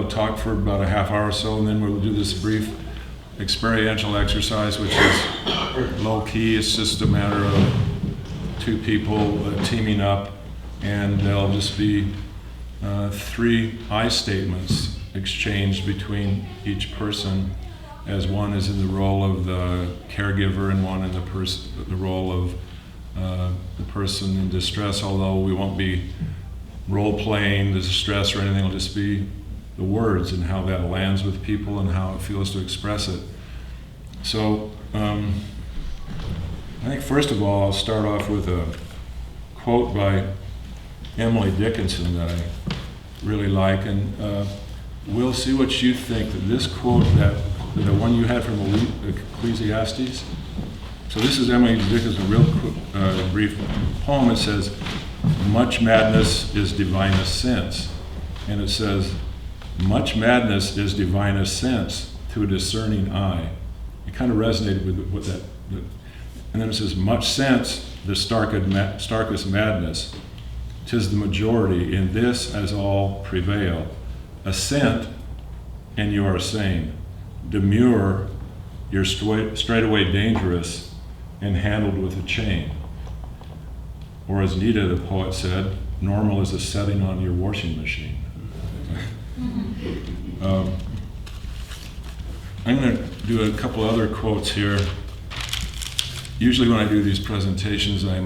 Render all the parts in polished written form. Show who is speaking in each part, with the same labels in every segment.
Speaker 1: I'll talk for about a half hour or so, and then we'll do this brief experiential exercise, which is low key. It's just a matter of two people teaming up, and there'll just be 3 I statements exchanged between each person, as one is in the role of the caregiver and one in the role of the person in distress, although we won't be role-playing the distress or anything. It'll just be the words and how that lands with people and how it feels to express it. So I think first of all, I'll start off with a quote by Emily Dickinson that I really like, and we'll see what you think. That this quote, that the one you had from Ecclesiastes. So this is Emily Dickinson's real brief poem. It says, "Much madness is divinest sense," and it says, "Much madness is divinest sense to a discerning eye." It kind of resonated with that. And then it says, "Much sense, the starkest madness. 'Tis the majority, in this as all prevail. Assent, and you are sane. Demur, you're straightaway dangerous and handled with a chain." Or as Nita, the poet, said, "Normal is a setting on your washing machine." I'm going to do a couple other quotes here. Usually when I do these presentations, I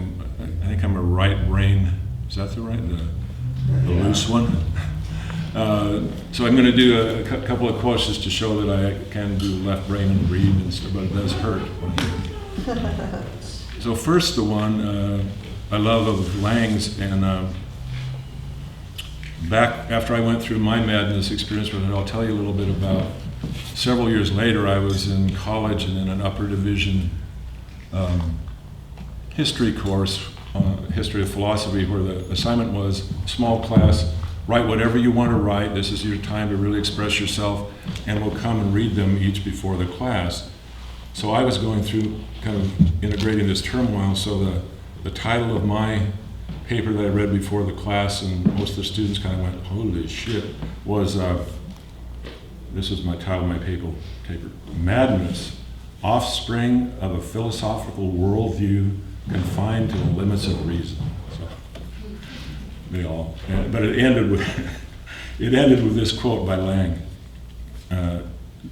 Speaker 1: think I'm a right brain. Is that the loose one? So I'm going to do a couple of quotes just to show that I can do left brain and read and stuff, but it does hurt. So first, the one I love of Laing's, and back after I went through my madness experience with it, I'll tell you a little bit about. Several years later, I was in college and in an upper division history course, history of philosophy, where the assignment was small class, write whatever you want to write. This is your time to really express yourself, and we'll come and read them each before the class. So I was going through kind of integrating this turmoil, so the title of my paper that I read before the class, and most of the students kind of went, "Holy shit," was, this is my title of my paper, "Madness, Offspring of a Philosophical Worldview Confined to the Limits of Reason." So, but it ended with this quote by Laing.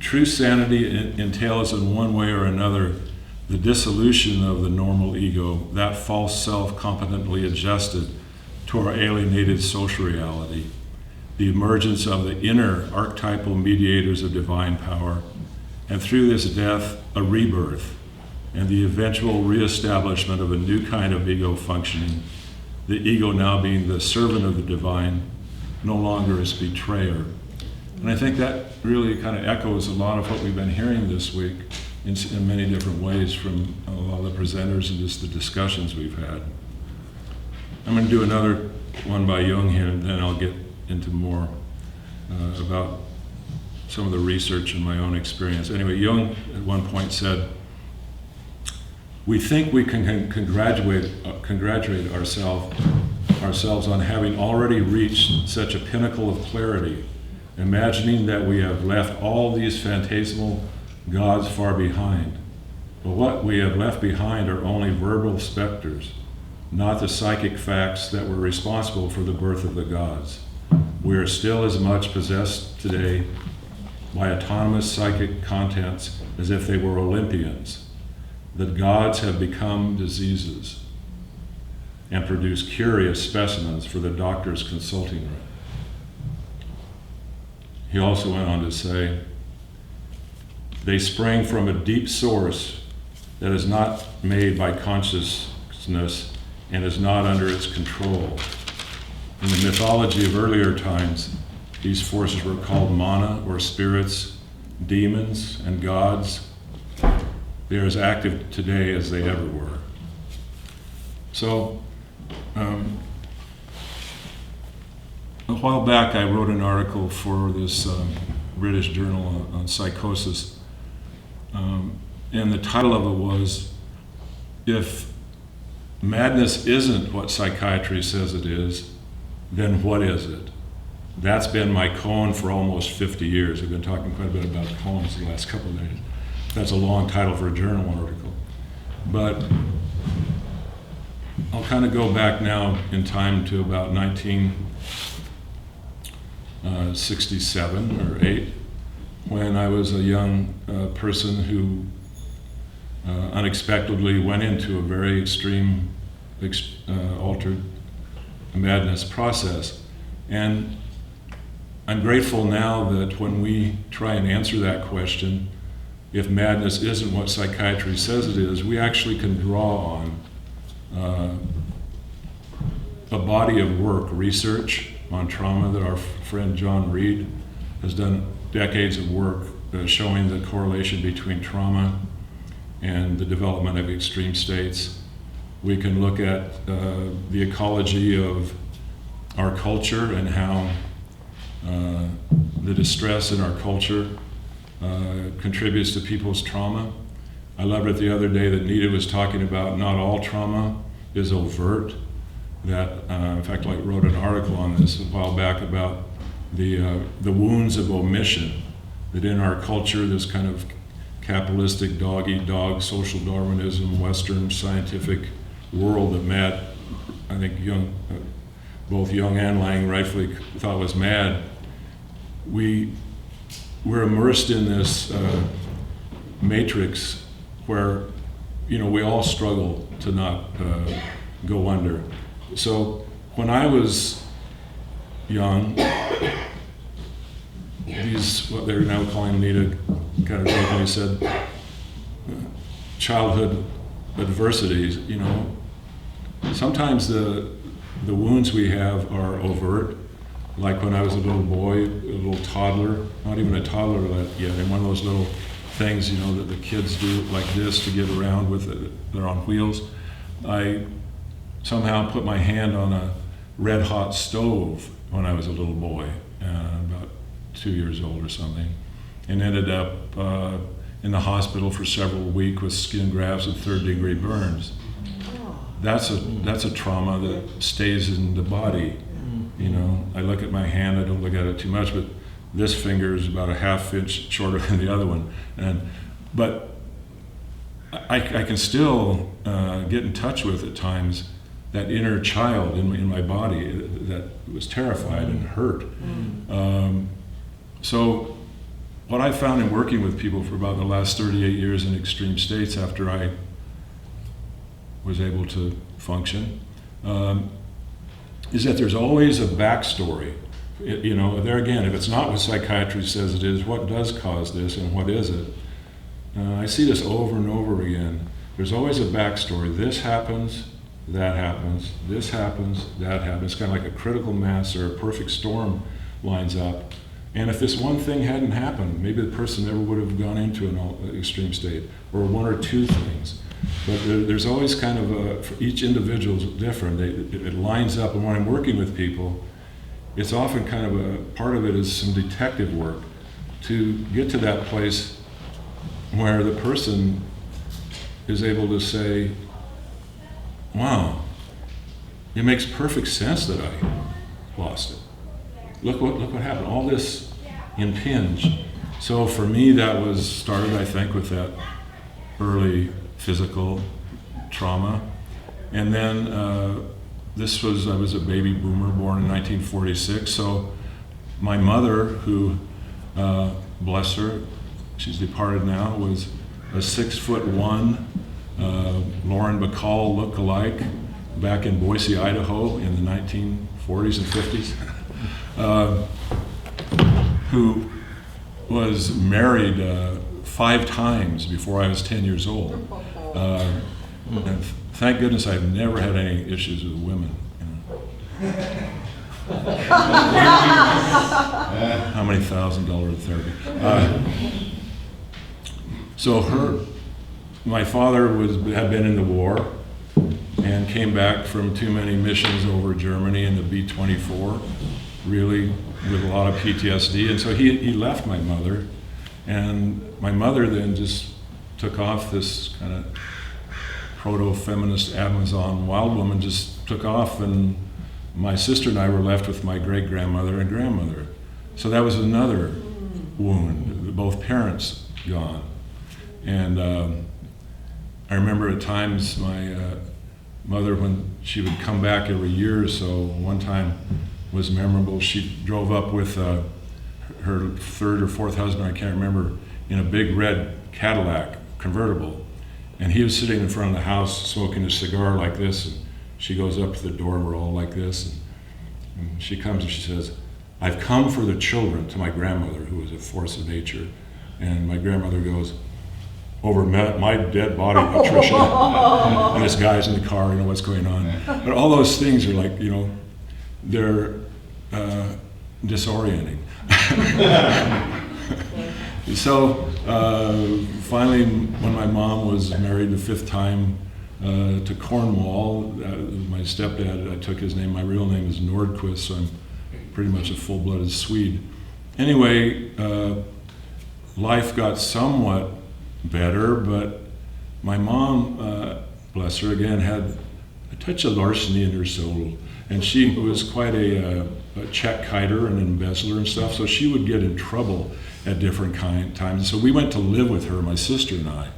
Speaker 1: "True sanity entails in one way or another the dissolution of the normal ego, that false self competently adjusted to our alienated social reality, the emergence of the inner archetypal mediators of divine power, and through this death, a rebirth, and the eventual reestablishment of a new kind of ego functioning, the ego now being the servant of the divine, no longer its betrayer." And I think that really kind of echoes a lot of what we've been hearing this week in many different ways from a lot of the presenters and just the discussions we've had. I'm going to do another one by Jung here, and then I'll get into more about some of the research and my own experience. Anyway, Jung at one point said, "We think we can congratulate ourselves on having already reached such a pinnacle of clarity, imagining that we have left all these phantasmal gods far behind. But what we have left behind are only verbal specters, not the psychic facts that were responsible for the birth of the gods. We are still as much possessed today by autonomous psychic contents as if they were Olympians. The gods have become diseases and produce curious specimens for the doctor's consulting room." He also went on to say, "They sprang from a deep source that is not made by consciousness and is not under its control. In the mythology of earlier times, these forces were called mana, or spirits, demons, and gods. They are as active today as they ever were." So, a while back I wrote an article for this British journal on psychosis, and the title of it was, "If madness isn't what psychiatry says it is, then what is it?" That's been my koan for almost 50 years. We've been talking quite a bit about koans the last couple of days. That's a long title for a journal article. But I'll kind of go back now in time to about 1967 or 8, when I was a young person who unexpectedly went into a very extreme altered madness process. And I'm grateful now that when we try and answer that question, if madness isn't what psychiatry says it is, we actually can draw on a body of work, research on trauma that our friend John Reed has done decades of work showing the correlation between trauma and the development of extreme states. We can look at the ecology of our culture and how the distress in our culture contributes to people's trauma. I loved it the other day that Nita was talking about not all trauma is overt. That, in fact, I wrote an article on this a while back about the wounds of omission, that in our culture, this kind of capitalistic dog-eat-dog, social Darwinism, Western scientific world that I think both Jung and Laing rightfully thought was mad, we're immersed in this matrix where, we all struggle to not go under. So when I was young, what they're now calling Nita kind of jokingly said, childhood adversities, sometimes the wounds we have are overt, like when I was a little boy, a little toddler, not even a toddler yet, and one of those little things, that the kids do like this to get around with they're on wheels. I somehow put my hand on a red hot stove when I was a little boy, about 2 years old or something, and ended up in the hospital for several weeks with skin grafts and third-degree burns. That's a trauma that stays in the body. I look at my hand, I don't look at it too much, but this finger is about a half inch shorter than the other one. But I can still get in touch with, at times, that inner child in my body that was terrified and hurt. So what I found in working with people for about the last 38 years in extreme states after I was able to function, is that there's always a backstory. There again, if it's not what psychiatry says it is, what does cause this and what is it? I see this over and over again. There's always a backstory. This happens, that happens, this happens, that happens. It's kind of like a critical mass or a perfect storm lines up. And if this one thing hadn't happened, maybe the person never would have gone into an extreme state, or one or two things. But there's always kind of for each individual is different. It lines up, and when I'm working with people, it's often kind of a part of it is some detective work to get to that place where the person is able to say, wow, it makes perfect sense that I lost it. Look what happened. All this impinged. So for me, that was started, I think, with that early physical trauma. And then I was a baby boomer born in 1946. So my mother, who, bless her, she's departed now, was a 6'1", Lauren Bacall look-alike back in Boise, Idaho in the 1940s and 50s. Who was married 5 times before I was 10 years old. And thank goodness I've never had any issues with women. How many $1,000 therapy? So my father had been in the war and came back from too many missions over Germany in the B-24, really with a lot of PTSD. And so he left my mother, and my mother then just took off this kind of proto-feminist Amazon wild woman, just took off and my sister and I were left with my great-grandmother and grandmother. So that was another wound, both parents gone. And I remember at times my mother, when she would come back every year or so, one time was memorable. She drove up with her third or fourth husband, I can't remember, in a big red Cadillac convertible. And he was sitting in front of the house smoking a cigar like this. And she goes up to the door, we're all like this. And she comes and she says, "I've come for the children," to my grandmother, who was a force of nature. And my grandmother goes, "Over my dead body, Patricia." And this guy's in the car, what's going on. But all those things are like, they're disorienting. So finally, when my mom was married the fifth time to Cornwall, my stepdad, I took his name, my real name is Nordquist, so I'm pretty much a full-blooded Swede. Anyway, life got somewhat better, but my mom, bless her again, had a touch of larceny in her soul, and she was quite a check kiter and embezzler and stuff, so she would get in trouble at different times. So we went to live with her, my sister and I,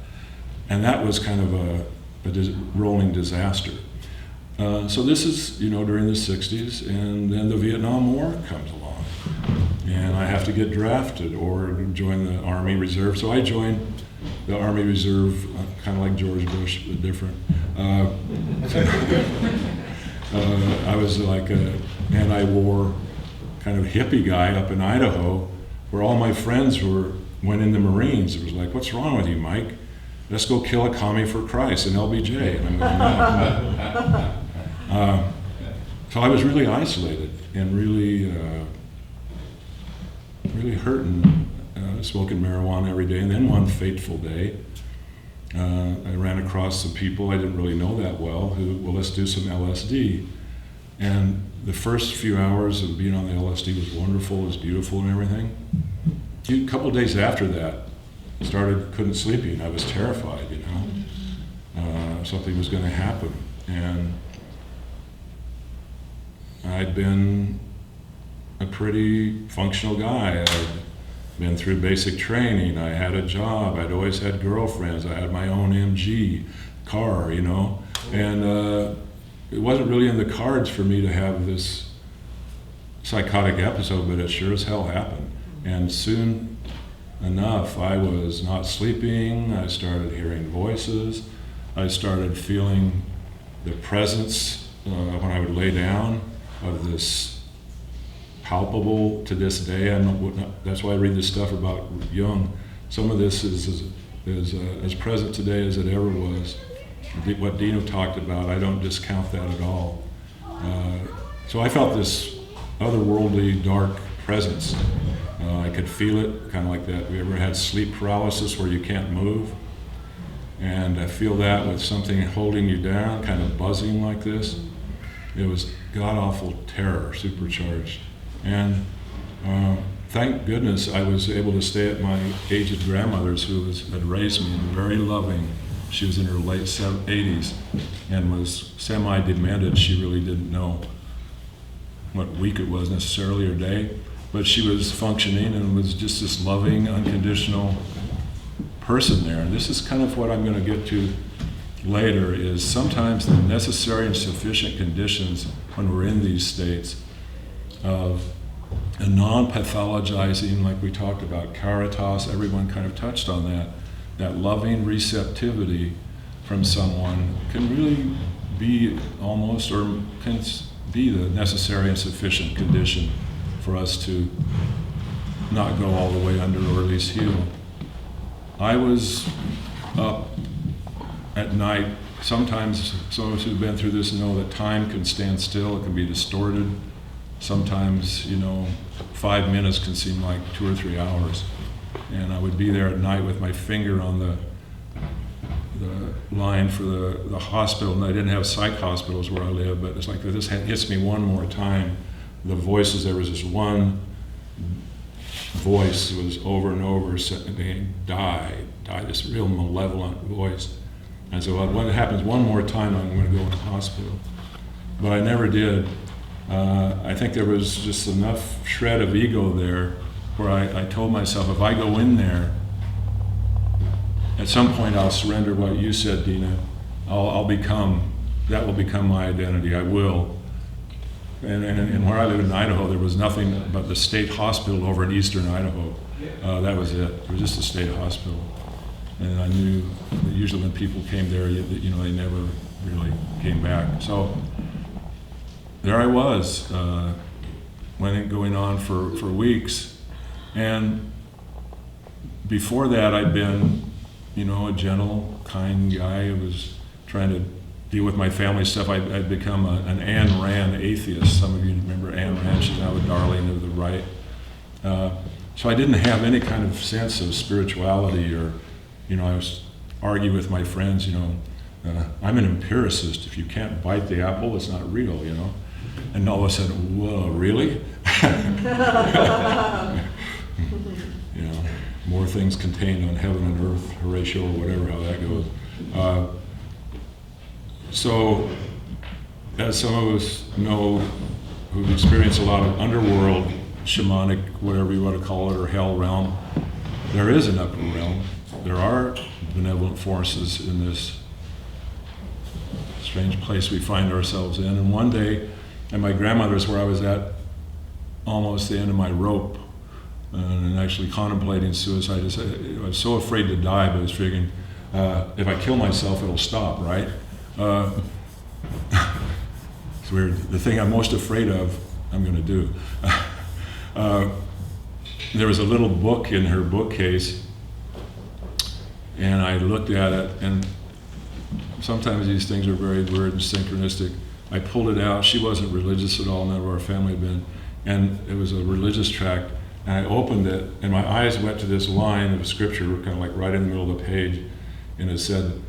Speaker 1: and that was kind of a rolling disaster. So this is, during the 60s, and then the Vietnam War comes along, and I have to get drafted or join the Army Reserve. So I joined the Army Reserve, kind of like George Bush, but different. I was like an anti-war kind of hippie guy up in Idaho, where all my friends went in the Marines. It was like, "What's wrong with you, Mike? Let's go kill a commie for Christ, an LBJ." And I'm going, "No." So I was really isolated and really hurting, smoking marijuana every day. And then one fateful day, I ran across some people I didn't really know that well well, let's do some LSD. And the first few hours of being on the LSD was wonderful, it was beautiful and everything. A couple of days after that, couldn't sleep, I was terrified, something was going to happen. And I'd been a pretty functional guy. I'd been through basic training, I had a job, I'd always had girlfriends, I had my own MG car, and it wasn't really in the cards for me to have this psychotic episode, but it sure as hell happened. And soon enough, I was not sleeping, I started hearing voices, I started feeling the presence when I would lay down of this palpable, to this day. That's why I read this stuff about Jung. Some of this is as present today as it ever was. What Dino talked about, I don't discount that at all. So I felt this otherworldly, dark presence. I could feel it, kind of like that. Have you ever had sleep paralysis where you can't move? And I feel that with something holding you down, kind of buzzing like this. It was god-awful terror, supercharged. And thank goodness I was able to stay at my aged grandmother's, who had raised me, and very loving. She was in her late 80s and was semi-demented. She really didn't know what week it was necessarily or day, but she was functioning and was just this loving, unconditional person there. And this is kind of what I'm going to get to later, is sometimes the necessary and sufficient conditions when we're in these states of a non-pathologizing, like we talked about, caritas, everyone kind of touched on that loving receptivity from someone can really be almost, or can be the necessary and sufficient condition for us to not go all the way under, or at least heal. I was up at night. Sometimes some of us who've been through this know that time can stand still, it can be distorted. Sometimes, 5 minutes can seem like 2 or 3 hours. And I would be there at night with my finger on the line for the hospital, and I didn't have psych hospitals where I live, but it's like this hits me one more time. The voices, there was this one voice that was over and over saying, die, this real malevolent voice. And so when it happens one more time, I'm going to go in the hospital. But I never did. I think there was just enough shred of ego there where I told myself, if I go in there, at some point I'll surrender what you said, Dina. That will become my identity. I will. And where I live in Idaho, there was nothing but the state hospital over in eastern Idaho. That was it. It was just a state hospital. And I knew that usually when people came there, they never really came back. So there I was, going on for weeks. And before that, I'd been, a gentle, kind guy who was trying to deal with my family stuff. I'd become an Ayn Rand atheist. Some of you remember Ayn Rand. She's now the darling of the right. So I didn't have any kind of sense of spirituality, or, I was arguing with my friends, I'm an empiricist. If you can't bite the apple, it's not real, And all of a sudden, whoa, really? More things contained on heaven and earth, Horatio, or whatever, how that goes. So, as some of us know, who've experienced a lot of underworld, shamanic, whatever you want to call it, or hell realm, there is an upper realm. There are benevolent forces in this strange place we find ourselves in. And one day, at my grandmother's, where I was at almost the end of my rope, and actually contemplating suicide, I was so afraid to die, but I was figuring, if I kill myself, it'll stop, right? It's weird. The thing I'm most afraid of, I'm going to do. There was a little book in her bookcase, and I looked at it, and sometimes these things are very weird and synchronistic. I pulled it out. She wasn't religious at all, none of our family had been, and it was a religious tract. And I opened it, and my eyes went to this line of scripture, kind of like right in the middle of the page, and it said,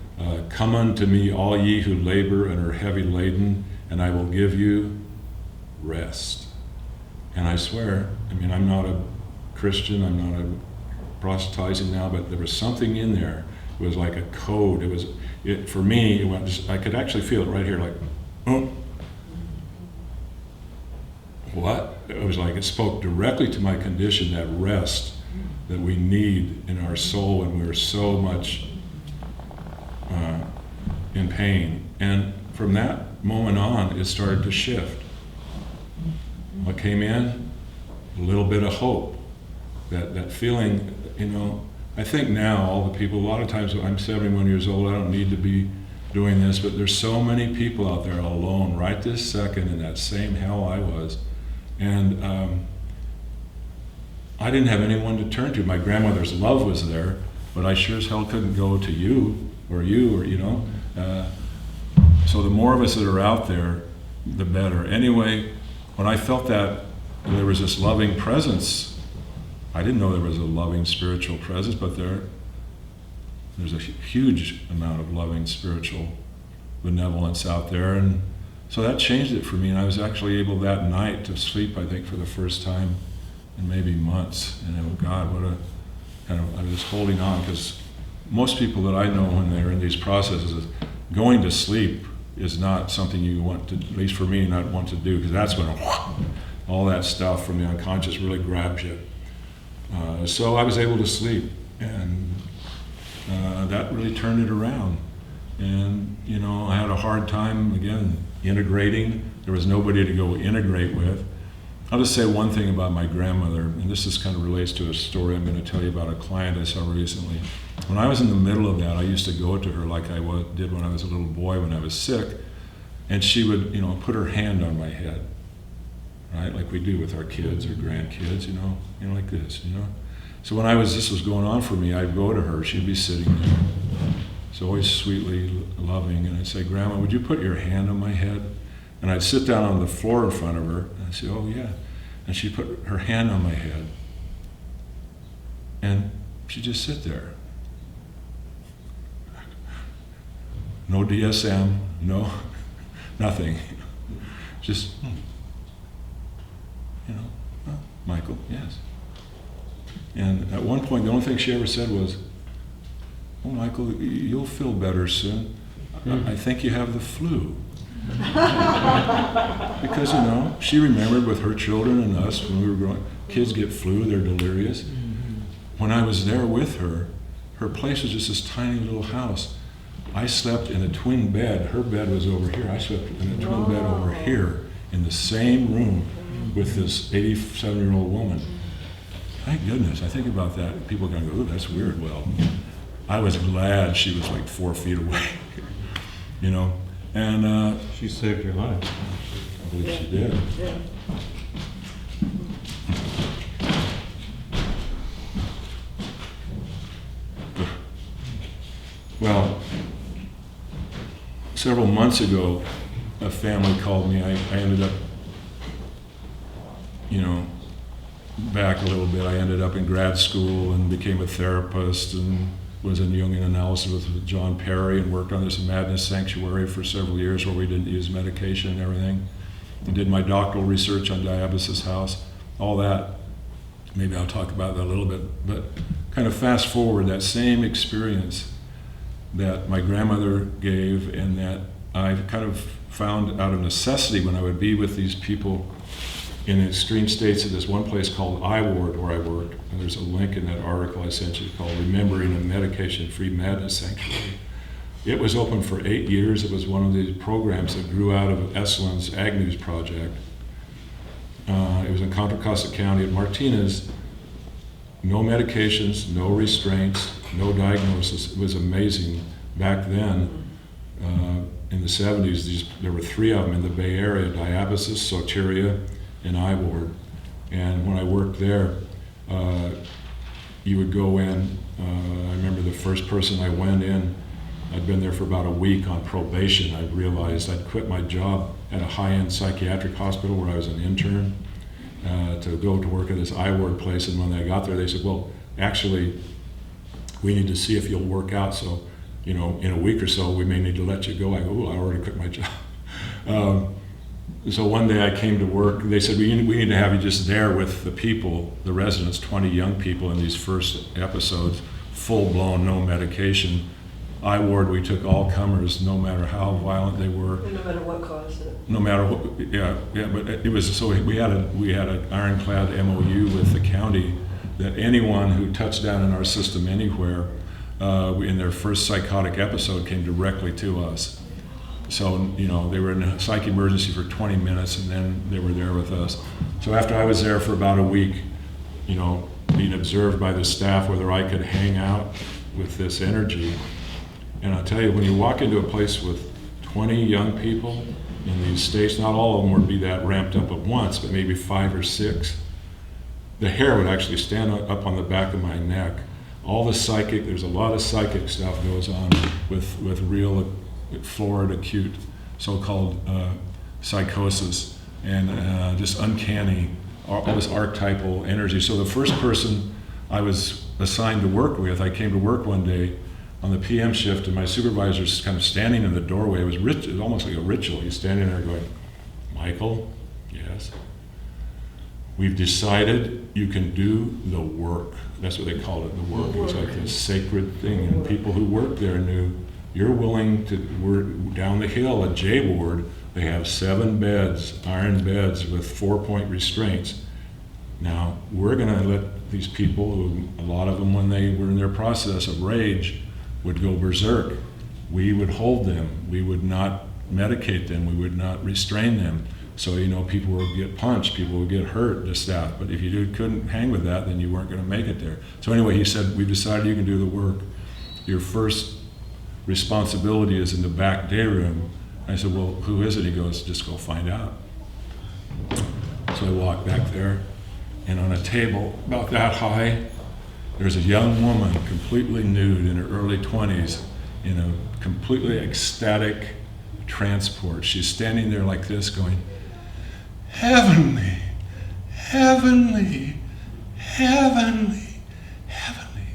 Speaker 1: "Come unto me, all ye who labor and are heavy laden, and I will give you rest." And I swear, I'm not a Christian, I'm not a proselytizing now, but there was something in there. It was like a code. For me, it went I could actually feel it right here, like, oh. What? It was like it spoke directly to my condition, that rest that we need in our soul when we're so much in pain. And from that moment on, it started to shift. What came in? A little bit of hope. That feeling, I think now all the people, a lot of times I'm 71 years old, I don't need to be doing this, but there's so many people out there alone right this second in that same hell I was. And I didn't have anyone to turn to. My grandmother's love was there, but I sure as hell couldn't go to you. So the more of us that are out there, the better. Anyway, when I felt that there was this loving presence, I didn't know there was a loving spiritual presence, but there's a huge amount of loving spiritual benevolence out there. And so that changed it for me, and I was actually able that night to sleep, I think, for the first time in maybe months. And God, I was holding on, because most people that I know when they're in these processes, going to sleep is not something you want to, at least for me, not want to do, because that's when all that stuff from the unconscious really grabs you. So I was able to sleep, and that really turned it around. And, I had a hard time, again, integrating. There was nobody to go integrate with. I'll just say one thing about my grandmother, and this kind of relates to a story I'm going to tell you about a client I saw recently. When I was in the middle of that, I used to go to her like I did when I was a little boy when I was sick, and she would, put her hand on my head, right, like we do with our kids or grandkids, like this, So when this was going on for me, I'd go to her, she'd be sitting there. It's always sweetly loving, and I'd say, "Grandma, would you put your hand on my head?" And I'd sit down on the floor in front of her, and I'd say, "Oh yeah." And she'd put her hand on my head, and she'd just sit there. No DSM, no, nothing. Just, "Oh, Michael, yes." And at one point, the only thing she ever said was, "Oh, Michael, you'll feel better soon. I think you have the flu." Because, she remembered with her children and us when we were growing, kids get flu, they're delirious. When I was there with her, her place was just this tiny little house. I slept in a twin bed. Her bed was over here. I slept in a twin bed over here in the same room with this 87-year-old woman. Thank goodness. I think about that. People are going to go, "Ooh, that's weird." Well, I was glad she was like 4 feet away, And
Speaker 2: she saved your life.
Speaker 1: I believe she did.
Speaker 3: Yeah.
Speaker 1: Well, several months ago, a family called me. I ended up, back a little bit. I ended up in grad school and became a therapist and was in Jungian analysis with John Perry and worked on this madness sanctuary for several years where we didn't use medication and everything. And did my doctoral research on Diabasis House, all that. Maybe I'll talk about that a little bit, but kind of fast forward that same experience that my grandmother gave and that I kind of found out of necessity when I would be with these people in extreme states at this one place called I Ward where I worked. And there's a link in that article I sent you called Remembering a Medication-Free Madness Sanctuary. It was open for 8 years. It was one of these programs that grew out of Eslin's Agnew's project. It was in Contra Costa County at Martinez. No medications, no restraints, no diagnosis. It was amazing. Back then, in the 70s, there were 3 of them in the Bay Area, Diabasis, Soteria, and I Ward. And when I worked there, you would go in. I remember the first person I went in, I'd been there for about a week on probation. I realized I'd quit my job at a high-end psychiatric hospital where I was an intern to go to work at this I Ward place. And when I got there, they said, "Well, actually, we need to see if you'll work out. So, in a week or so, we may need to let you go." I go, "Oh, I already quit my job." So one day I came to work. They said, we need to have you just there with the people, the residents, 20 young people in these first episodes, full-blown, no medication. I Ward, we took all comers, no matter how violent they were.
Speaker 3: And no matter what caused it.
Speaker 1: No matter what, yeah. But it was so we had an ironclad MOU with the county that anyone who touched down in our system anywhere in their first psychotic episode came directly to us. So, they were in a psych emergency for 20 minutes and then they were there with us. So after I was there for about a week, being observed by the staff whether I could hang out with this energy. And I'll tell you, when you walk into a place with 20 young people in these states, not all of them would be that ramped up at once, but maybe 5 or 6, the hair would actually stand up on the back of my neck. All the there's a lot of psychic stuff goes on with real florid acute so-called psychosis and just uncanny, all this archetypal energy. So the first person I was assigned to work with, I came to work one day on the PM shift and my supervisor's kind of standing in the doorway. It was almost like a ritual. He's standing there going, "Michael, yes, we've decided you can do the work." That's what they called it, the work. It was like a sacred thing. And people who worked there knew, you're willing to work down the hill at J Ward. They have 7 beds, iron beds with 4-point restraints. Now, we're going to let these people, who a lot of them when they were in their process of rage, would go berserk. We would hold them. We would not medicate them. We would not restrain them. So, people would get punched, people would get hurt, the staff. But if you couldn't hang with that, then you weren't going to make it there. So anyway, he said, "We've decided you can do the work. Your first responsibility is in the back day room." I said, "Well, who is it?" He goes, "Just go find out." So I walked back there, and on a table about that high, there's a young woman, completely nude, in her early 20s, in a completely ecstatic transport. She's standing there like this going, "Heavenly, heavenly, heavenly, heavenly."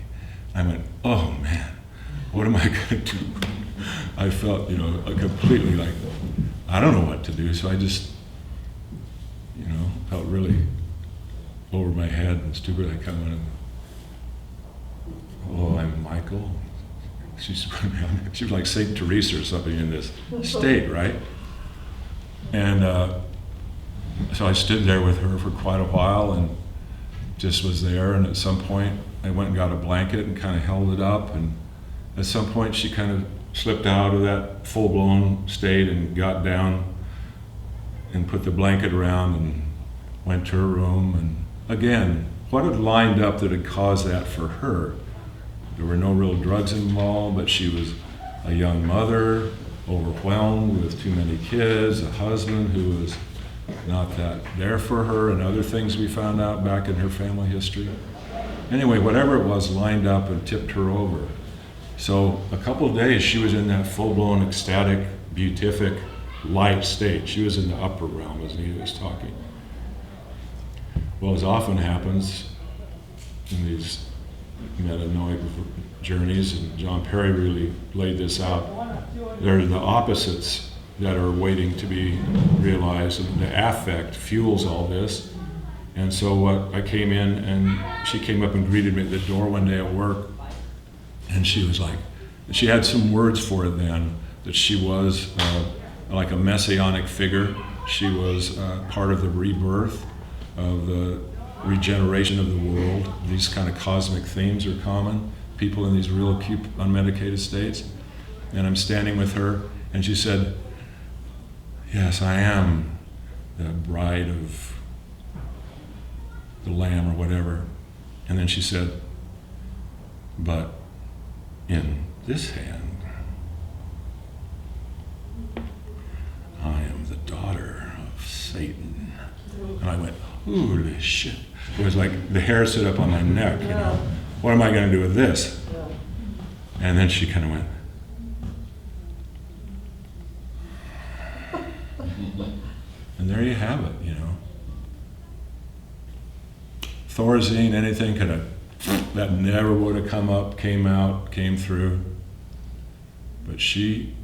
Speaker 1: I went, "Oh man, what am I going to do?" I felt, completely like, I don't know what to do. So I just, felt really over my head and stupid. I kind of went, "Oh, I'm Michael." She was like Saint Teresa or something in this state, right? And so I stood there with her for quite a while and just was there. And at some point, I went and got a blanket and kind of held it up. And at some point, she kind of slipped out of that full-blown state and got down and put the blanket around and went to her room. And again, what had lined up that had caused that for her? There were no real drugs involved, but she was a young mother, overwhelmed with too many kids, a husband who was not that there for her, and other things we found out back in her family history. Anyway, whatever it was lined up and tipped her over. So a couple of days she was in that full-blown ecstatic, beatific, light state. She was in the upper realm as he was talking. Well, as often happens in these metanoid journeys, and John Perry really laid this out, there are the opposites that are waiting to be realized, and the affect fuels all this. And so I came in, and she came up and greeted me at the door one day at work, and she was like, she had some words for it then, that she was like a messianic figure. She was part of the rebirth, of the regeneration of the world. These kind of cosmic themes are common. People in these real acute unmedicated states. And I'm standing with her, and she said, yes, I am the bride of the Lamb or whatever. And then she said, but in this hand, I am the daughter of Satan. And I went, holy shit. It was like the hair stood up on my neck, you know. What am I going to do with this? And then she kind of went, and there you have it, you know. Thorazine, anything could have, that never would have come up, came out, came through. But she,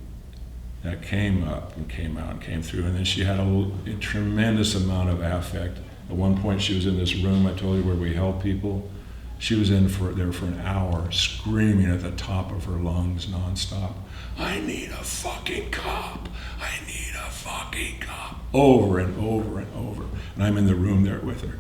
Speaker 1: that came up and came out and came through. And then she had a tremendous amount of affect. At one point she was in this room, I told you, where we help people. She was there for an hour, screaming at the top of her lungs nonstop, I need a fucking cop. I need a fucking cop. Over and over and over. And I'm in the room there with her.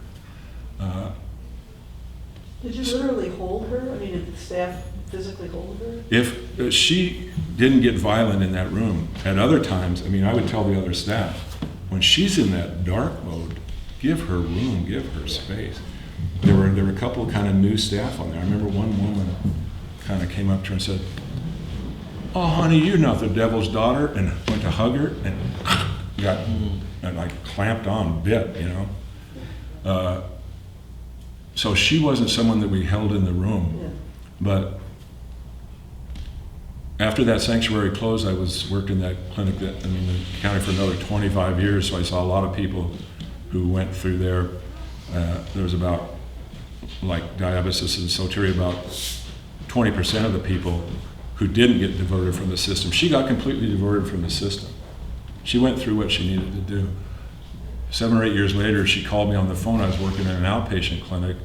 Speaker 2: Did you literally hold her? I mean, did the staff physically hold her?
Speaker 1: If she didn't get violent in that room, at other times, I mean, I would tell the other staff, when she's in that dark mode, give her room, give her space. There were a couple of kind of new staff on there. I remember one woman kind of came up to her and said, oh, honey, you're not the devil's daughter, and went to hug her and got and like clamped on, bit, you know. So she wasn't someone that we held in the room.
Speaker 2: Yeah.
Speaker 1: But after that sanctuary closed, I worked in that clinic that, accounted for another 25 years, so I saw a lot of people who went through there. There was about, like diabasis and soteria, about 20% of the people who didn't get diverted from the system. She got completely diverted from the system. She went through what she needed to do. 7 or 8 years later, she called me on the phone. I was working in an outpatient clinic,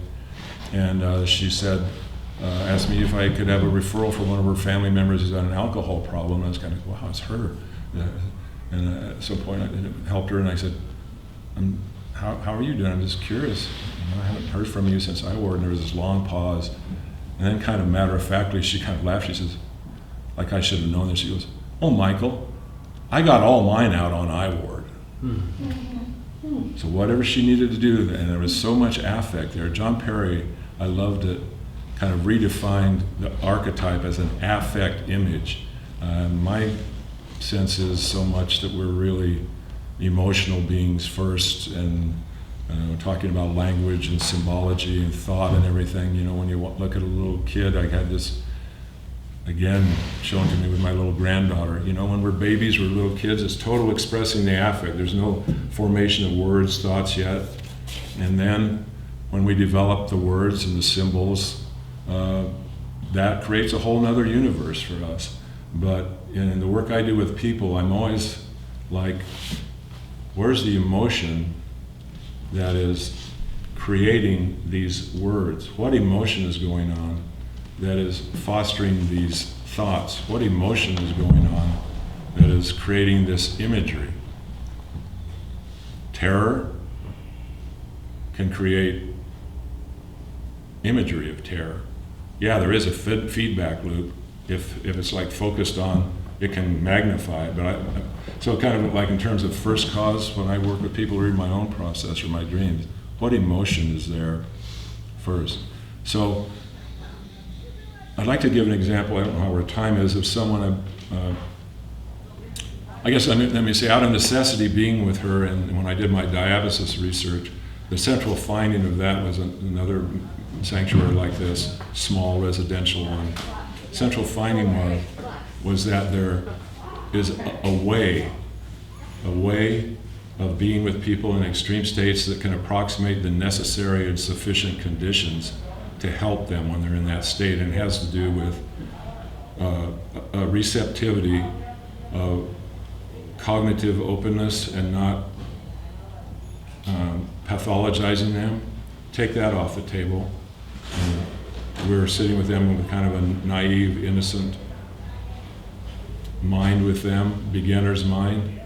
Speaker 1: and she said, asked me if I could have a referral for one of her family members who's got an alcohol problem. I was kind of, wow, it's her. And at some point, I helped her, and I said, how are you doing? I'm just curious. I haven't heard from you since I ward. And there was this long pause. And then kind of matter-of-factly, she kind of laughed. She says, like I should have known this. She goes, oh, Michael, I got all mine out on I ward. So whatever she needed to do, and there was so much affect there. John Perry, I loved it, kind of redefined the archetype as an affect image. My sense is so much that we're really emotional beings first, and talking about language and symbology and thought and everything. You know, when you look at a little kid, I had this, again, shown to me with my little granddaughter. You know, when we're babies, we're little kids, it's total expressing the affect. There's no formation of words, thoughts yet. And then when we develop the words and the symbols, that creates a whole nother universe for us. But in the work I do with people, I'm always like, where's the emotion that is creating these words? What emotion is going on that is fostering these thoughts? What emotion is going on that is creating this imagery? terror can create imagery of terror. Yeah, there is a feedback loop. If it's like focused on, it can magnify it. But so kind of like in terms of first cause, when I work with people, read my own process or my dreams, what emotion is there first? So I'd like to give an example. I don't know how our time is, of someone. I guess let me say, out of necessity, being with her, and when I did my diabasis research, the central finding of that was another sanctuary like this, small residential one. Central finding was that there is a way of being with people in extreme states that can approximate the necessary and sufficient conditions to help them when they're in that state. And it has to do with a receptivity, cognitive openness, and not pathologizing them. Take that off the table. We're sitting with them with kind of a naive, innocent mind with them, beginner's mind.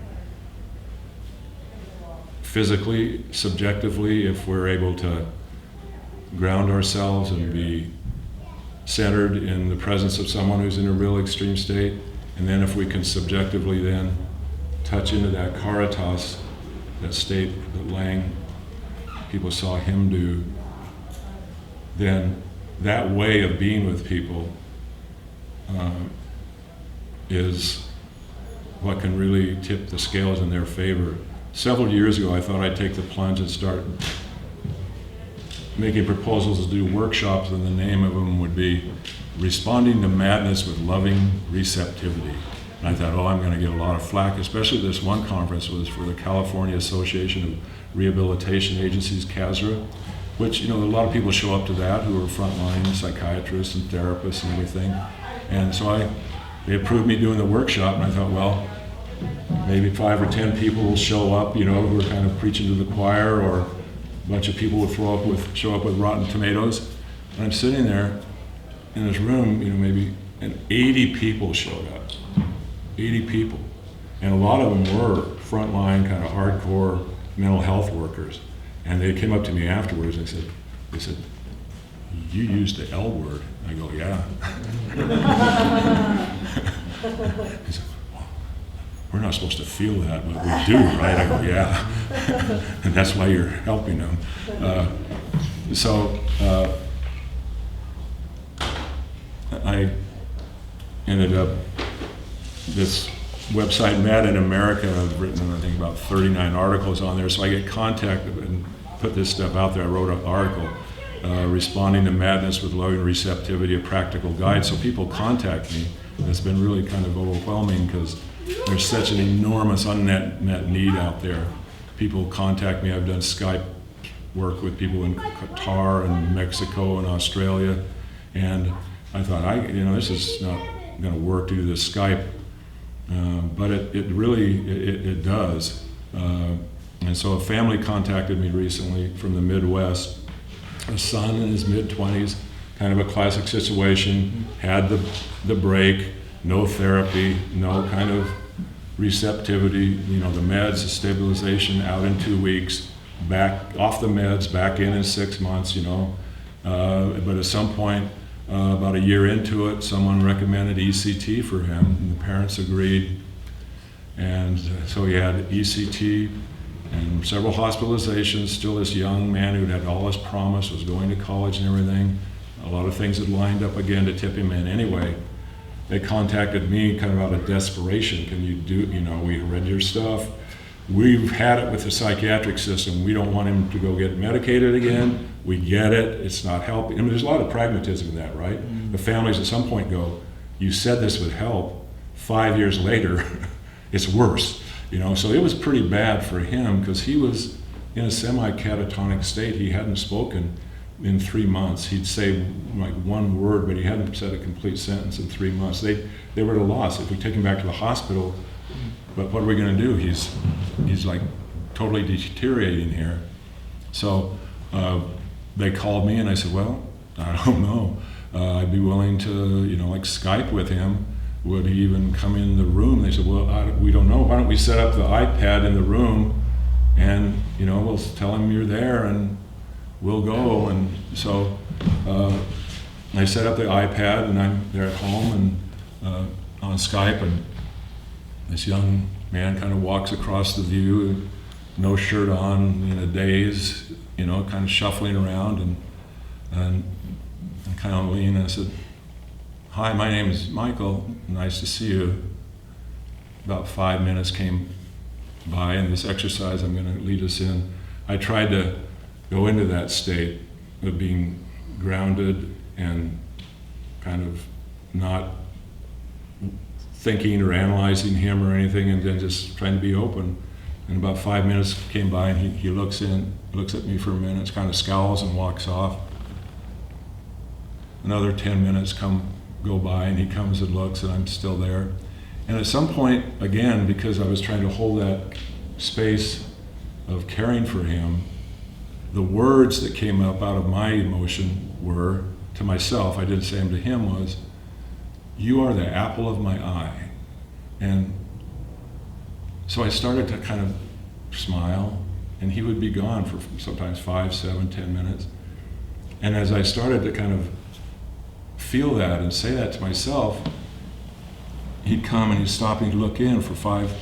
Speaker 1: Physically, subjectively, if we're able to ground ourselves and be centered in the presence of someone who's in a real extreme state, and then if we can subjectively then touch into that caritas, that state that Laing, people saw him do, then that way of being with people is what can really tip the scales in their favor. Several years ago, I thought I'd take the plunge and start making proposals to do workshops, and the name of them would be Responding to Madness with Loving Receptivity. And I thought, I'm going to get a lot of flack, especially this one conference was for the California Association of Rehabilitation Agencies, CASRA, which, a lot of people show up to that who are frontline psychiatrists and therapists and everything. And so they approved me doing the workshop, and I thought, well, maybe 5 or 10 people will show up, who are kind of preaching to the choir, or a bunch of people will show up with rotten tomatoes. And I'm sitting there in this room, and 80 people showed up. 80 people. And a lot of them were frontline, kind of hardcore mental health workers. And they came up to me afterwards and they said, you used the L word. I go, yeah. He said, well, we're not supposed to feel that, but we do, right? I go, yeah. And that's why you're helping them. I ended up, this website, Mad in America, I've written, I think, about 39 articles on there, so I get contacted and put this stuff out there. I wrote an article, Responding to Madness with Loving Receptivity, a Practical Guide. So people contact me, and it's been really kind of overwhelming because there's such an enormous unmet need out there. People contact me. I've done Skype work with people in Qatar and Mexico and Australia, and I thought, this is not going to work to do this Skype. But it really does. And so a family contacted me recently from the Midwest, a son in his mid-20s, kind of a classic situation, had the break, no therapy, no kind of receptivity, the meds, the stabilization, out in 2 weeks, back off the meds, back in 6 months, but at some point, about a year into it, someone recommended ECT for him, and the parents agreed. And so he had ECT and several hospitalizations, still this young man who'd had all his promise, was going to college and everything. A lot of things had lined up again to tip him in. Anyway, they contacted me kind of out of desperation. Can you do, we read your stuff. We've had it with the psychiatric system. We don't want him to go get medicated again. We get it. It's not helping. There's a lot of pragmatism in that, right? Mm-hmm. The families at some point go, you said this would help. 5 years later, it's worse. So it was pretty bad for him because he was in a semi-catatonic state. He hadn't spoken in 3 months. He'd say like one word, but he hadn't said a complete sentence in 3 months. They were at a loss. If we take him back to the hospital, but what are we going to do? He's like totally deteriorating here. So they called me and I said, well, I don't know. I'd be willing to, like Skype with him. Would he even come in the room? They said, well, we don't know. Why don't we set up the iPad in the room and we'll tell him you're there, and we'll go. And so I set up the iPad, and I'm there at home and on Skype, and this young man kind of walks across the view, no shirt on, in a daze, kind of shuffling around, and kind of lean, and I said, "Hi, my name is Michael. Nice to see you." About 5 minutes came by, and this exercise I'm going to lead us in, I tried to go into that state of being grounded and kind of not thinking or analyzing him or anything, and then just trying to be open. And about 5 minutes came by, and he looks at me for a minute, kind of scowls and walks off. Another 10 minutes go by, and he comes and looks, and I'm still there. And at some point, again, because I was trying to hold that space of caring for him, the words that came up out of my emotion were, to myself, I didn't say them to him, was, "You are the apple of my eye." And so I started to kind of smile, and he would be gone for sometimes 5, 7, 10 minutes. And as I started to kind of feel that and say that to myself, he'd come and he'd stop and he'd look in for 5,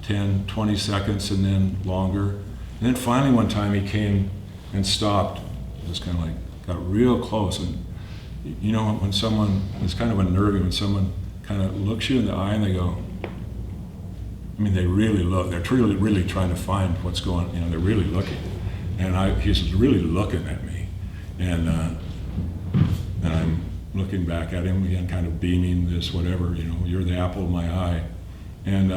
Speaker 1: 10, 20 seconds, and then longer. And then finally one time he came and stopped, just kind of like got real close. And when someone, it's kind of unnerving when someone kind of looks you in the eye and they go, they really look, they're truly, really trying to find what's going on, they're really looking. And he's really looking at me. And I'm looking back at him again, kind of beaming this, whatever, you're the apple of my eye. And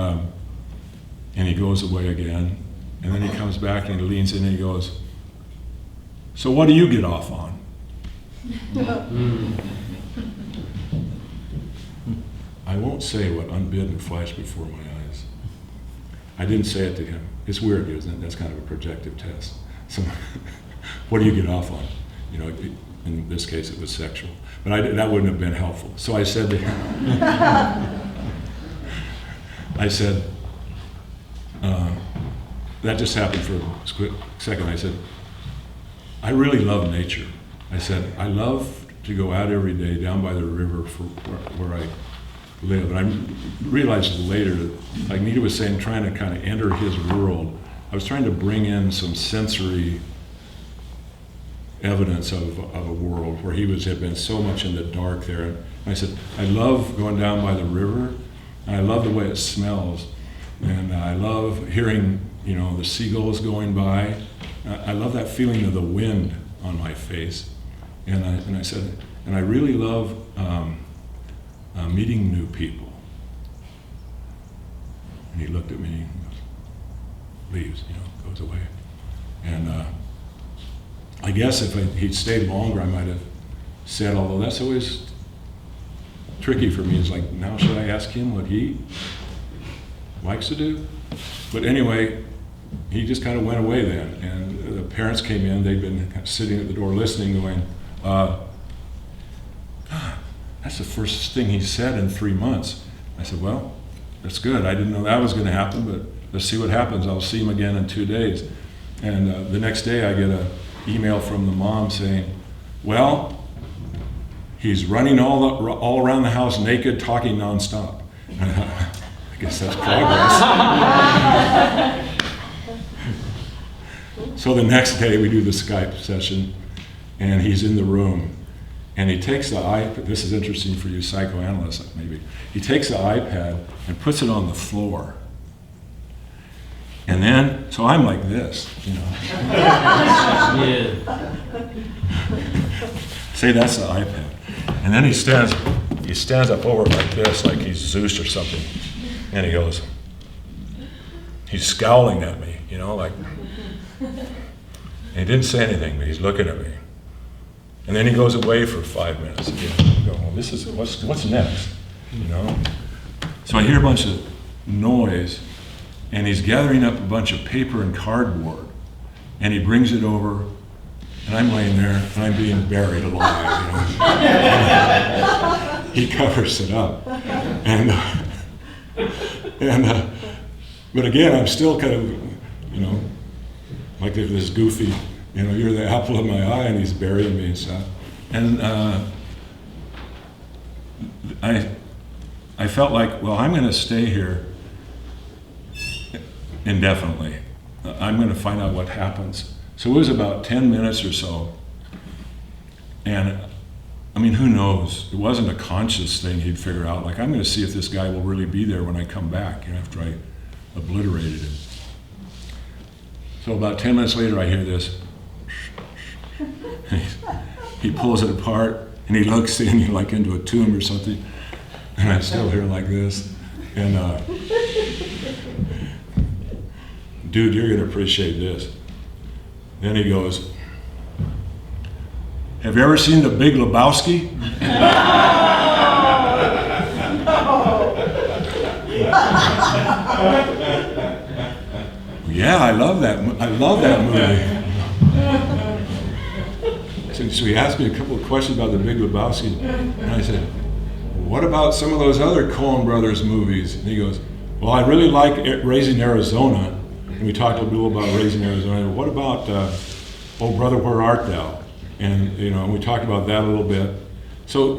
Speaker 1: he goes away again. And then he comes back and he leans in and he goes, "So what do you get off on?" I won't say what unbidden flashed before my eyes. I didn't say it to him. It's weird, isn't it? That's kind of a projective test. So, what do you get off on? In this case, it was sexual. But that wouldn't have been helpful. So I said to him, that just happened for a quick second. I said, "I really love nature." I said, "I love to go out every day down by the river where I live." And I realized later, like Nita was saying, trying to kind of enter his world, I was trying to bring in some sensory evidence of a world where he had been so much in the dark there. And I said, "I love going down by the river, and I love the way it smells, and I love hearing, the seagulls going by. I love that feeling of the wind on my face." And I said, "And I really love meeting new people." And he looked at me and leaves, goes away. And I guess if he'd stayed longer, I might have said, although that's always tricky for me, is like, now should I ask him what he likes to do? But anyway, he just kind of went away then. And the parents came in, they'd been sitting at the door listening, going, "God, that's the first thing he said in 3 months." I said, "Well, that's good. I didn't know that was going to happen, but let's see what happens. I'll see him again in 2 days." And the next day I get an email from the mom saying, "Well, he's running all around the house naked, talking nonstop." I guess that's progress. So the next day we do the Skype session, and he's in the room. And he takes the iPad, this is interesting for you psychoanalysts maybe, he takes the iPad and puts it on the floor. And then, so I'm like this,
Speaker 3: Yeah.
Speaker 1: Say that's the iPad. And then he stands up over like this, like he's Zeus or something. And he goes, he's scowling at me, like, and he didn't say anything, but he's looking at me. And then he goes away for 5 minutes again. I go, well, this is, what's next, So I hear a bunch of noise, and he's gathering up a bunch of paper and cardboard, and he brings it over, and I'm laying there, and I'm being buried alive, He covers it up. But again, I'm still kind of, like this goofy, you're the apple of my eye, and he's burying me and stuff. And I felt like, well, I'm going to stay here indefinitely. I'm going to find out what happens. So it was about 10 minutes or so. And I mean, who knows? It wasn't a conscious thing he'd figure out. Like, I'm going to see if this guy will really be there when I come back, after I obliterated him. So about 10 minutes later, I hear this. He pulls it apart, and he looks in, like into a tomb or something. And I'm still here like this. And, dude, you're going to appreciate this. Then he goes, have you ever seen The Big Lebowski? Yeah, I love that movie. So he asked me a couple of questions about The Big Lebowski, and I said, what about some of those other Coen Brothers movies? And he goes, well, I really like Raising Arizona. And we talked a little about Raising Arizona. What about Oh Brother, Where Art Thou? And we talked about that a little bit. So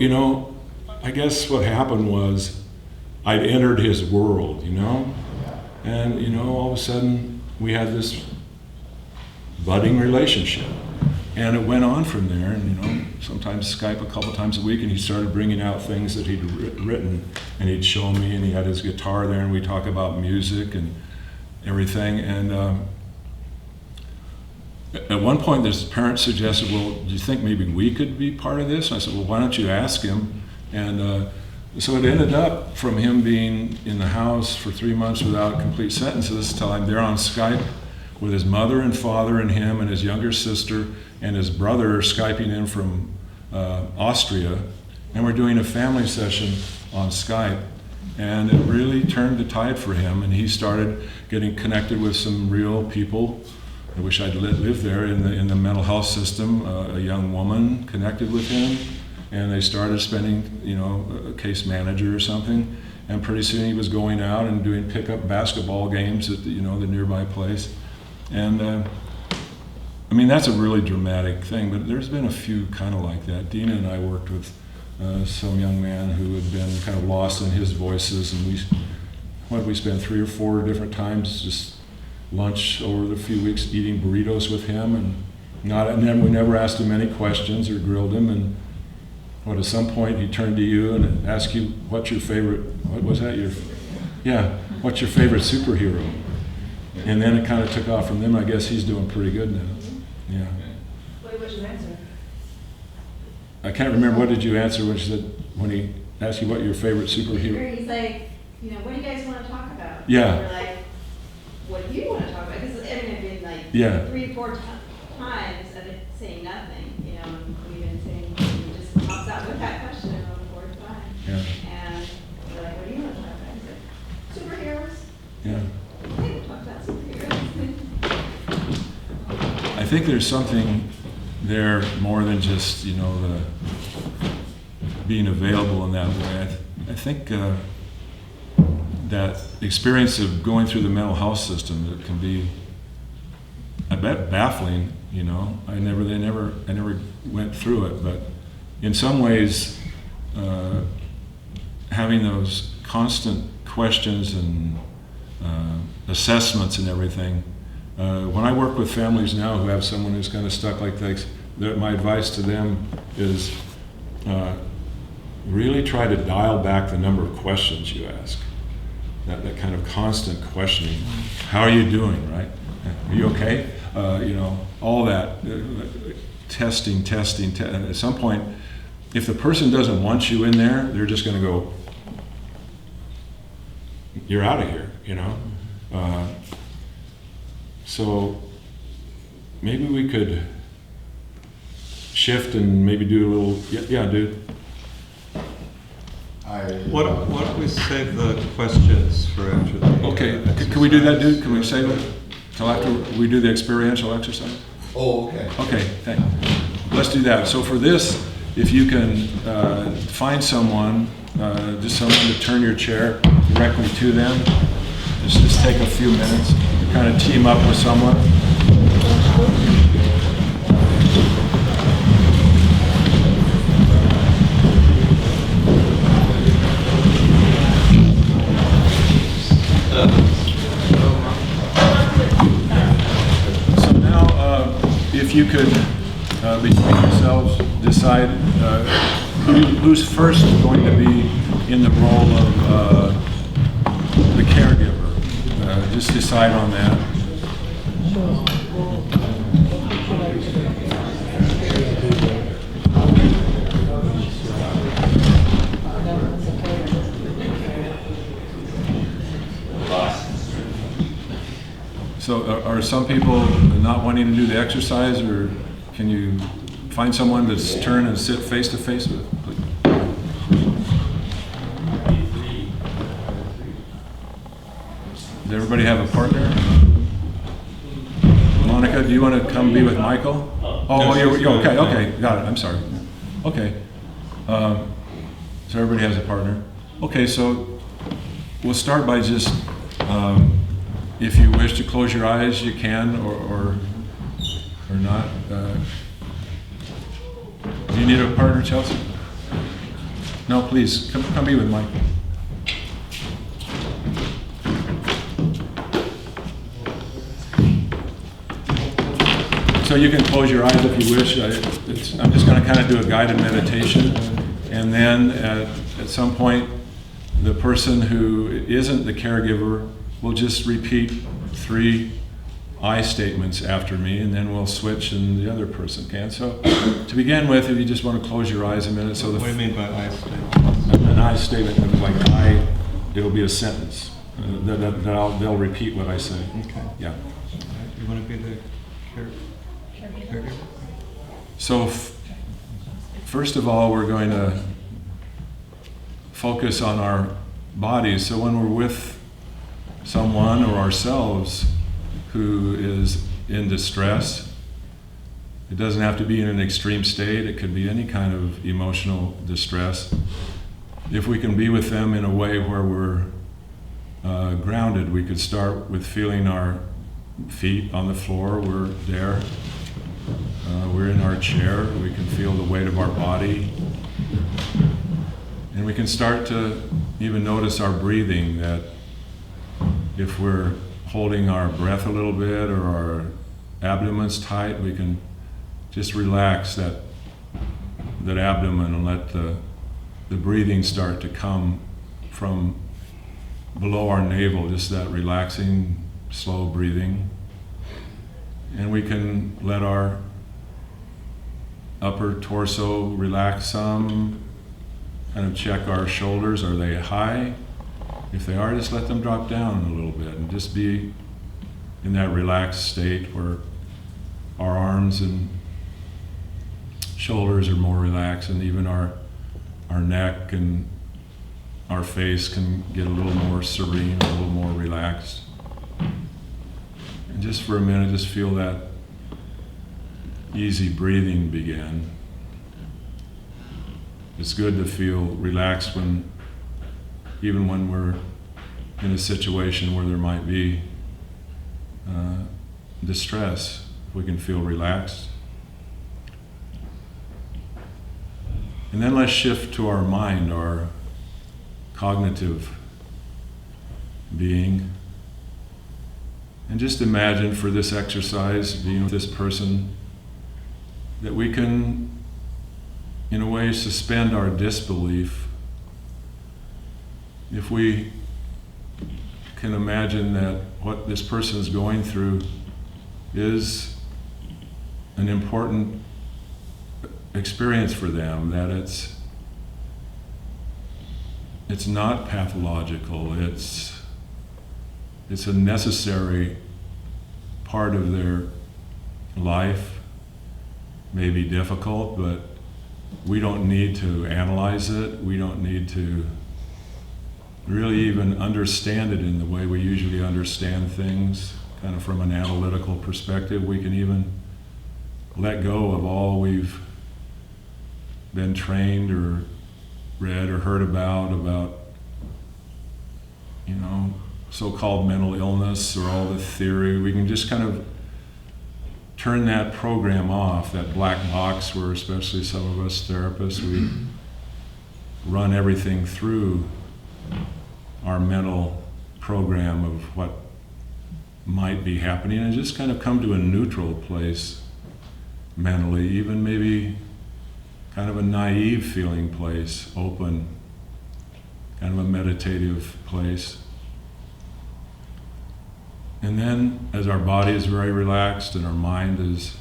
Speaker 1: I guess what happened was I'd entered his world, and all of a sudden we had this budding relationship, and it went on from there. And sometimes Skype a couple times a week, and he started bringing out things that he'd written, and he'd show me, and he had his guitar there, and we talk about music and everything. And at one point, this parent suggested, well, do you think maybe we could be part of this? And I said, well, why don't you ask him? And so it ended up from him being in the house for 3 months without complete sentences till I'm there on Skype with his mother and father and him and his younger sister and his brother Skyping in from Austria. And we're doing a family session on Skype. And it really turned the tide for him, and he started getting connected with some real people. I wish I'd lived there in the mental health system. A young woman connected with him, and they started spending, a case manager or something. And pretty soon he was going out and doing pickup basketball games at the nearby place. And I mean, that's a really dramatic thing. But there's been a few kind of like that. Dina and I worked with some young man who had been kind of lost in his voices, and we spent 3 or 4 different times just lunch over the few weeks eating burritos with him, and then we never asked him any questions or grilled him. And at some point he turned to you and asked you, what's your favorite superhero? And then it kind of took off from them. I guess he's doing pretty good now. Yeah.
Speaker 2: What was your answer?
Speaker 1: I can't remember. What did you answer when he asked you what your favorite superhero?
Speaker 3: He's like, what do you guys want to talk about?
Speaker 1: Yeah.
Speaker 3: And we're like, what do you want to talk about? Because I've been like
Speaker 1: Yeah.
Speaker 3: 3 or 4 times of it saying nothing, and we've been saying, he just pops out with that question on the 4th time.
Speaker 1: Yeah.
Speaker 3: And we're like, what do you want to talk about? He's like, superheroes.
Speaker 1: Yeah.
Speaker 3: Okay, we'll talk about superheroes.
Speaker 1: I think there's something there more than just the being available in that way. I think that experience of going through the mental health system, that can be, I bet, baffling. I never went through it, but in some ways, having those constant questions and assessments and everything. When I work with families now who have someone who's kind of stuck like this, my advice to them is really try to dial back the number of questions you ask. That kind of constant questioning. How are you doing, right? Are you okay? All that. Testing. At some point, if the person doesn't want you in there, they're just going to go, you're out of here, So maybe we could shift and maybe do a little, yeah, dude.
Speaker 4: What if we save the questions for after the
Speaker 1: Okay, can we do that, dude? Can we save it till after we do the experiential exercise?
Speaker 5: Oh, okay.
Speaker 1: Okay, thank you. Let's do that. So for this, if you can find someone, just someone to turn your chair directly to them, just take a few minutes, kind of team up with someone. So now, if you could, between yourselves, decide who's first going to be in the role of the caregiver. Just decide on that. So are some people not wanting to do the exercise, or can you find someone to turn and sit face to face with? Does everybody have a partner? Monica, do you want to come be with Michael? Oh, you're okay, okay, got it, I'm sorry. Okay. So everybody has a partner. Okay, so we'll start by just, if you wish to close your eyes, you can, or not. Do you need a partner, Chelsea? No, please, come be with Michael. So you can close your eyes if you wish. I'm just going to kind of do a guided meditation, and then at some point, the person who isn't the caregiver will just repeat 3 I statements after me, and then we'll switch and the other person can. So to begin with, if you just want to close your eyes a minute. So
Speaker 4: What do you mean by I statement?
Speaker 1: an I statement is like it'll be a sentence. They'll repeat what I say.
Speaker 4: Okay.
Speaker 1: Yeah.
Speaker 4: You want to be the caregiver?
Speaker 1: So first of all, we're going to focus on our bodies. So when we're with someone or ourselves who is in distress, it doesn't have to be in an extreme state. It could be any kind of emotional distress. If we can be with them in a way where we're grounded, we could start with feeling our feet on the floor. We're there. We're in our chair. We can feel the weight of our body. And we can start to even notice our breathing, that if we're holding our breath a little bit or our abdomen's tight, we can just relax that abdomen and let the breathing start to come from below our navel, just that relaxing, slow breathing. And we can let our upper torso relax some, kind of check our shoulders. Are they high? If they are, just let them drop down a little bit and just be in that relaxed state where our arms and shoulders are more relaxed, and even our neck and our face can get a little more serene, a little more relaxed. And just for a minute, just feel that easy breathing begin. It's good to feel relaxed even when we're in a situation where there might be distress. We can feel relaxed. And then let's shift to our mind, our cognitive being. And just imagine for this exercise, being with this person, that we can, in a way, suspend our disbelief. If we can imagine that what this person is going through is an important experience for them, that it's not pathological, it's a necessary part of their life. May be difficult, but we don't need to analyze it. We don't need to really even understand it in the way we usually understand things, kind of from an analytical perspective. We can even let go of all we've been trained or read or heard about, so-called mental illness or all the theory. We can just kind of turn that program off, that black box where especially some of us therapists, we run everything through our mental program of what might be happening and just kind of come to a neutral place mentally, even maybe kind of a naive feeling place, open, kind of a meditative place. And then as our body is very relaxed and our mind is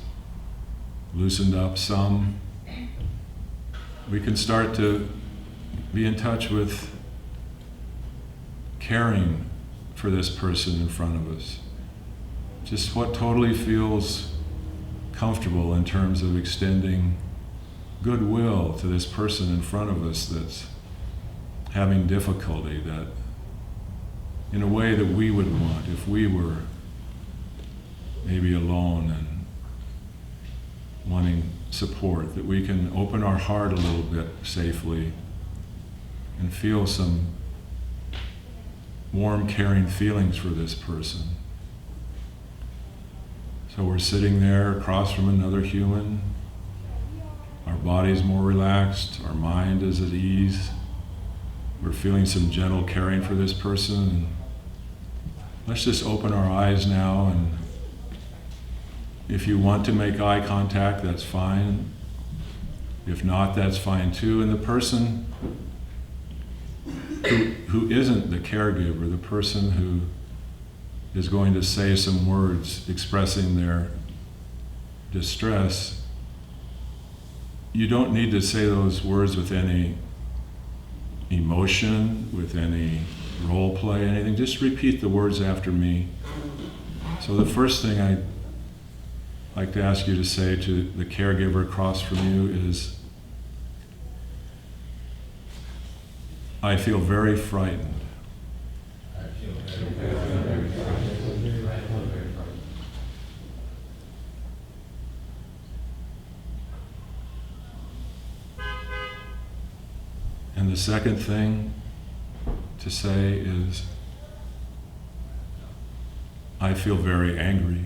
Speaker 1: loosened up some, we can start to be in touch with caring for this person in front of us. Just what totally feels comfortable in terms of extending goodwill to this person in front of us that's having difficulty, that in a way that we would want if we were maybe alone and wanting support, that we can open our heart a little bit safely and feel some warm, caring feelings for this person. So we're sitting there across from another human. Our body's more relaxed, our mind is at ease. We're feeling some gentle caring for this person. And let's just open our eyes now, and if you want to make eye contact, that's fine. If not, that's fine too. And the person who isn't the caregiver, the person who is going to say some words expressing their distress, you don't need to say those words with any emotion, with any role play, anything. Just repeat the words after me. So the first thing I'd like to ask you to say to the caregiver across from you is, I feel very frightened. And the second thing to say is, I feel very angry.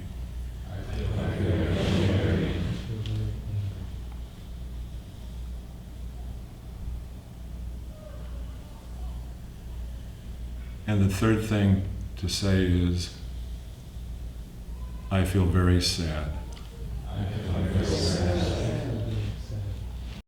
Speaker 1: And the third thing to say is, I feel very sad.